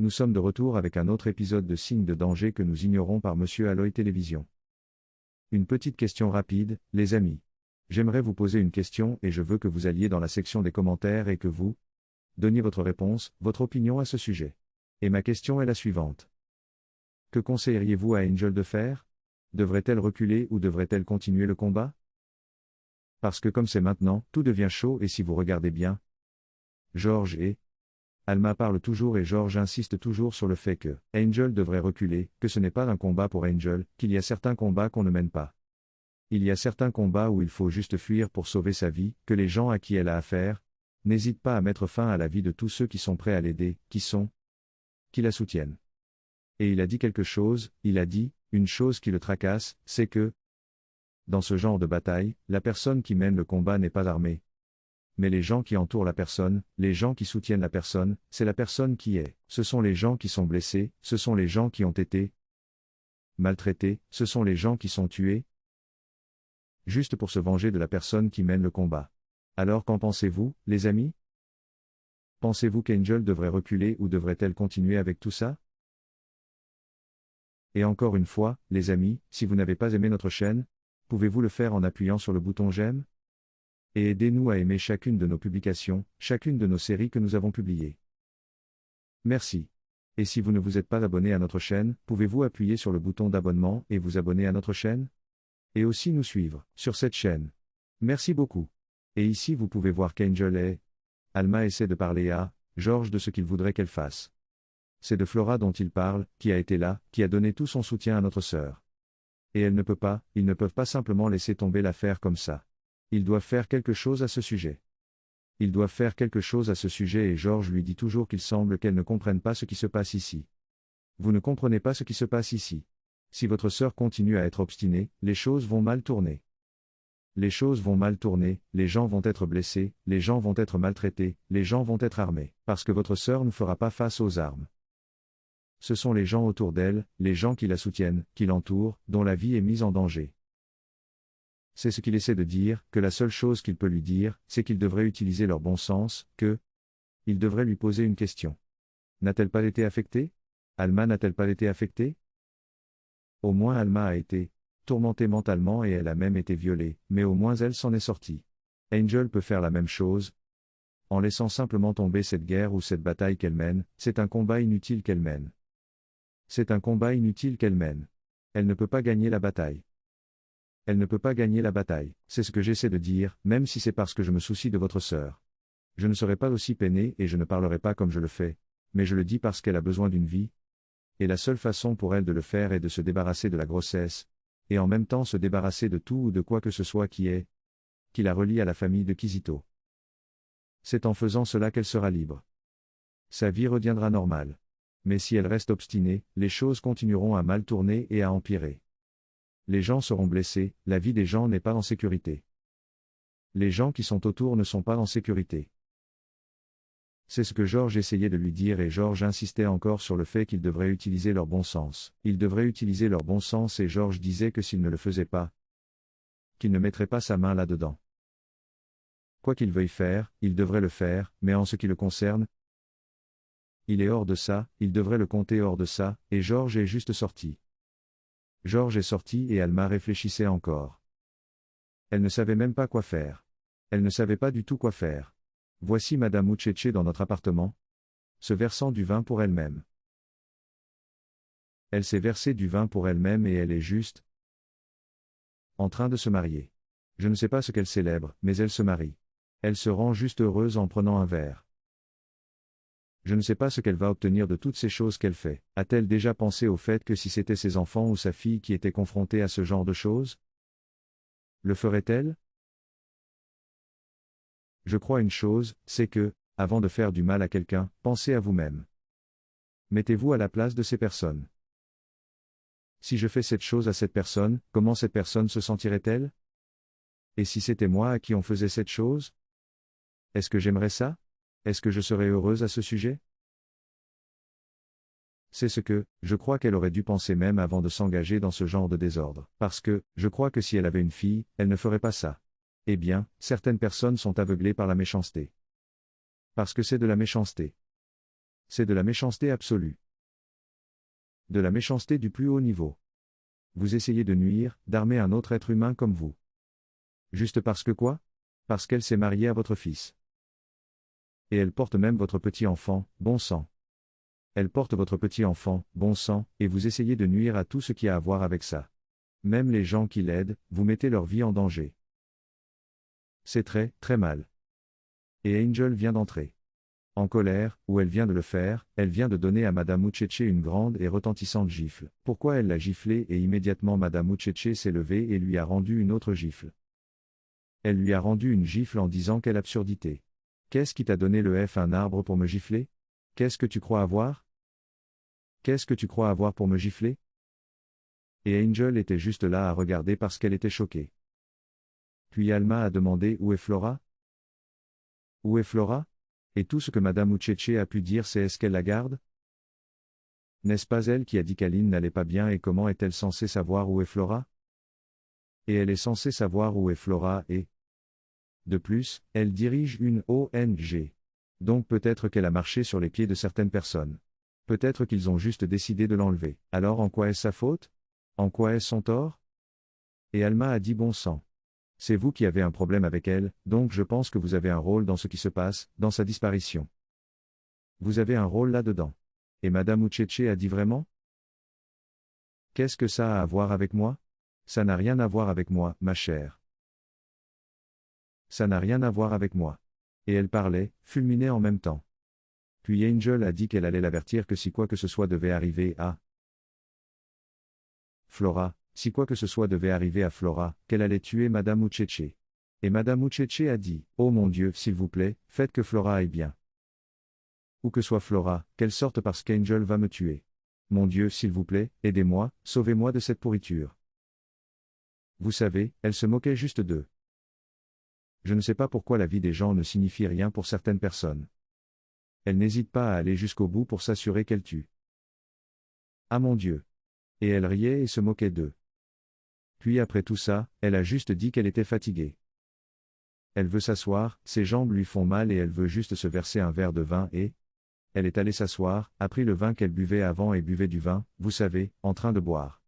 Nous sommes de retour avec un autre épisode de Signes de danger que nous ignorons par Monsieur Aloy Télévision. Une petite question rapide, les amis. J'aimerais vous poser une question et je veux que vous alliez dans la section des commentaires et que vous donniez votre réponse, votre opinion à ce sujet. Et ma question est la suivante. Que conseilleriez-vous à Angel de faire? Devrait-elle reculer ou devrait-elle continuer le combat? Parce que comme c'est maintenant, tout devient chaud et si vous regardez bien, George et Alma parlent toujours et George insiste toujours sur le fait que Angel devrait reculer, que ce n'est pas un combat pour Angel, qu'il y a certains combats qu'on ne mène pas. Il y a certains combats où il faut juste fuir pour sauver sa vie, que les gens à qui elle a affaire n'hésitent pas à mettre fin à la vie de tous ceux qui sont prêts à l'aider, qui la soutiennent. Et il a dit quelque chose, il a dit, une chose qui le tracasse, c'est que, dans ce genre de bataille, la personne qui mène le combat n'est pas armée. Mais les gens qui entourent la personne, les gens qui soutiennent la personne, c'est la personne qui est. Ce sont les gens qui sont blessés, ce sont les gens qui ont été maltraités, ce sont les gens qui sont tués, juste pour se venger de la personne qui mène le combat. Alors qu'en pensez-vous, les amis? Pensez-vous qu'Angel devrait reculer ou devrait-elle continuer avec tout ça? Et encore une fois, les amis, si vous n'avez pas aimé notre chaîne, pouvez-vous le faire en appuyant sur le bouton j'aime? Et aidez-nous à aimer chacune de nos publications, chacune de nos séries que nous avons publiées. Merci. Et si vous ne vous êtes pas abonné à notre chaîne, pouvez-vous appuyer sur le bouton d'abonnement et vous abonner à notre chaîne? Et aussi nous suivre sur cette chaîne. Merci beaucoup. Et ici vous pouvez voir qu'Angel et Alma essaient de parler à George de ce qu'il voudrait qu'elle fasse. C'est de Flora dont il parle, qui a été là, qui a donné tout son soutien à notre sœur. Et elle ne peut pas, ils ne peuvent pas simplement laisser tomber l'affaire comme ça. Ils doivent faire quelque chose à ce sujet. Ils doivent faire quelque chose à ce sujet et George lui dit toujours qu'il semble qu'elle ne comprenne pas ce qui se passe ici. Vous ne comprenez pas ce qui se passe ici. Si votre sœur continue à être obstinée, les choses vont mal tourner. Les choses vont mal tourner, les gens vont être blessés, les gens vont être maltraités, les gens vont être armés, parce que votre sœur ne fera pas face aux armes. Ce sont les gens autour d'elle, les gens qui la soutiennent, qui l'entourent, dont la vie est mise en danger. C'est ce qu'il essaie de dire, que la seule chose qu'il peut lui dire, c'est qu'ils devraient utiliser leur bon sens, il devrait lui poser une question. N'a-t-elle pas été affectée? Alma n'a-t-elle pas été affectée? Au moins Alma a été tourmentée mentalement et elle a même été violée, mais au moins elle s'en est sortie. Angel peut faire la même chose, en laissant simplement tomber cette guerre ou cette bataille qu'elle mène, c'est un combat inutile qu'elle mène. C'est un combat inutile qu'elle mène. Elle ne peut pas gagner la bataille. Elle ne peut pas gagner la bataille, c'est ce que j'essaie de dire, même si c'est parce que je me soucie de votre sœur. Je ne serai pas aussi peiné et je ne parlerai pas comme je le fais, mais je le dis parce qu'elle a besoin d'une vie. Et la seule façon pour elle de le faire est de se débarrasser de la grossesse, et en même temps se débarrasser de tout ou de quoi que ce soit qui la relie à la famille de Kizito. C'est en faisant cela qu'elle sera libre. Sa vie reviendra normale. Mais si elle reste obstinée, les choses continueront à mal tourner et à empirer. Les gens seront blessés, la vie des gens n'est pas en sécurité. Les gens qui sont autour ne sont pas en sécurité. C'est ce que George essayait de lui dire et George insistait encore sur le fait qu'ils devraient utiliser leur bon sens. Ils devraient utiliser leur bon sens et George disait que s'il ne le faisait pas, qu'il ne mettrait pas sa main là-dedans. Quoi qu'il veuille faire, il devrait le faire, mais en ce qui le concerne, il est hors de ça, il devrait le compter hors de ça, et George est juste sorti. George est sorti et Alma réfléchissait encore. Elle ne savait même pas quoi faire. Elle ne savait pas du tout quoi faire. Voici Madame Ucheche dans notre appartement, se versant du vin pour elle-même. Elle s'est versée du vin pour elle-même et elle est juste en train de se marier. Je ne sais pas ce qu'elle célèbre, mais elle se marie. Elle se rend juste heureuse en prenant un verre. Je ne sais pas ce qu'elle va obtenir de toutes ces choses qu'elle fait. A-t-elle déjà pensé au fait que si c'était ses enfants ou sa fille qui étaient confrontés à ce genre de choses? Le ferait-elle? Je crois une chose, c'est que, avant de faire du mal à quelqu'un, pensez à vous-même. Mettez-vous à la place de ces personnes. Si je fais cette chose à cette personne, comment cette personne se sentirait-elle? Et si c'était moi à qui on faisait cette chose? Est-ce que j'aimerais ça? Est-ce que je serais heureuse à ce sujet? C'est ce que, je crois qu'elle aurait dû penser même avant de s'engager dans ce genre de désordre. Parce que, je crois que si elle avait une fille, elle ne ferait pas ça. Eh bien, certaines personnes sont aveuglées par la méchanceté. Parce que c'est de la méchanceté. C'est de la méchanceté absolue. De la méchanceté du plus haut niveau. Vous essayez de nuire, d'armer un autre être humain comme vous. Juste parce que quoi? Parce qu'elle s'est mariée à votre fils. Et elle porte même votre petit enfant, bon sang. Elle porte votre petit enfant, bon sang, et vous essayez de nuire à tout ce qui a à voir avec ça. Même les gens qui l'aident, vous mettez leur vie en danger. C'est très, très mal. Et Angel vient d'entrer. En colère, ou elle vient de le faire, elle vient de donner à Madame Mucheche une grande et retentissante gifle. Pourquoi elle l'a giflé et immédiatement Madame Mucheche s'est levée et lui a rendu une autre gifle. Elle lui a rendu une gifle en disant quelle absurdité. Qu'est-ce qui t'a donné le F un arbre pour me gifler? Qu'est-ce que tu crois avoir? Qu'est-ce que tu crois avoir pour me gifler? Et Angel était juste là à regarder parce qu'elle était choquée. Puis Alma a demandé où est Flora? Où est Flora? Et tout ce que Madame Mucheche a pu dire c'est est-ce qu'elle la garde? N'est-ce pas elle qui a dit qu'Aline n'allait pas bien et comment est-elle censée savoir où est Flora? Et elle est censée savoir où est Flora et... De plus, elle dirige une ONG. Donc peut-être qu'elle a marché sur les pieds de certaines personnes. Peut-être qu'ils ont juste décidé de l'enlever. Alors en quoi est sa faute? En quoi est son tort? Et Alma a dit bon sang. C'est vous qui avez un problème avec elle, donc je pense que vous avez un rôle dans ce qui se passe, dans sa disparition. Vous avez un rôle là-dedans. Et Madame Mucheche a dit vraiment? Qu'est-ce que ça a à voir avec moi? Ça n'a rien à voir avec moi, ma chère. Ça n'a rien à voir avec moi. Et elle parlait, fulminait en même temps. Puis Angel a dit qu'elle allait l'avertir que si quoi que ce soit devait arriver à Flora, si quoi que ce soit devait arriver à Flora, qu'elle allait tuer Madame Mucheche. Et Madame Mucheche a dit, oh mon Dieu, s'il vous plaît, faites que Flora aille bien. Où que soit Flora, qu'elle sorte parce qu'Angel va me tuer. Mon Dieu, s'il vous plaît, aidez-moi, sauvez-moi de cette pourriture. Vous savez, elle se moquait juste d'eux. Je ne sais pas pourquoi la vie des gens ne signifie rien pour certaines personnes. Elle n'hésite pas à aller jusqu'au bout pour s'assurer qu'elle tue. Ah mon Dieu. Et elle riait et se moquait d'eux. Puis après tout ça, elle a juste dit qu'elle était fatiguée. Elle veut s'asseoir, ses jambes lui font mal et elle veut juste se verser un verre de vin et... Elle est allée s'asseoir, a pris le vin qu'elle buvait avant et buvait du vin, vous savez, en train de boire.